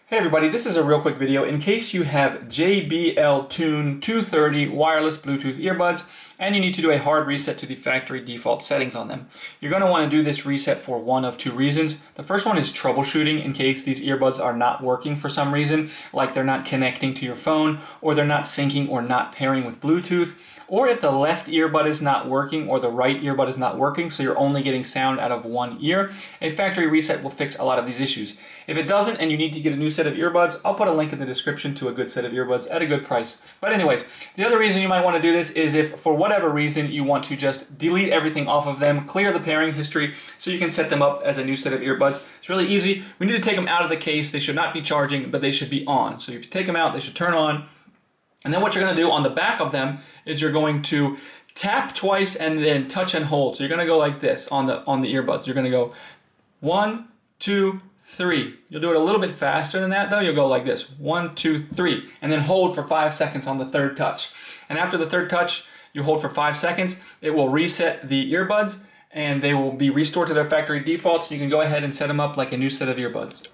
Hey everybody, this is a real quick video in case you have JBL Tune 230 wireless Bluetooth earbuds and you need to do a hard reset to the factory default settings on them. You're going to want to do this reset for one of two reasons. The first one is troubleshooting in case these earbuds are not working for some reason, like they're not connecting to your phone, or they're not syncing or not pairing with Bluetooth, or if the left earbud is not working or the right earbud is not working, so you're only getting sound out of one ear. A factory reset will fix a lot of these issues. If it doesn't and you need to get a new set of earbuds, I'll put a link in the description to a good set of earbuds at a good price. But anyways, the other reason you might want to do this is if for whatever reason you want to just delete everything off of them, clear the pairing history so you can set them up as a new set of earbuds. It's really easy. We need to take them out of the case. They should not be charging, but they should be on. So if you take them out, they should turn on. And then what you're going to do on the back of them is you're going to tap twice and then touch and hold. So you're going to go like this on the earbuds. You're going to go 1, 2, 3. You'll do it a little bit faster than that though. You'll go like this, 1, 2, 3, and then hold for 5 seconds on the third touch. And after the third touch, you hold for 5 seconds. It will reset the earbuds and they will be restored to their factory defaults. You can go ahead and set them up like a new set of earbuds.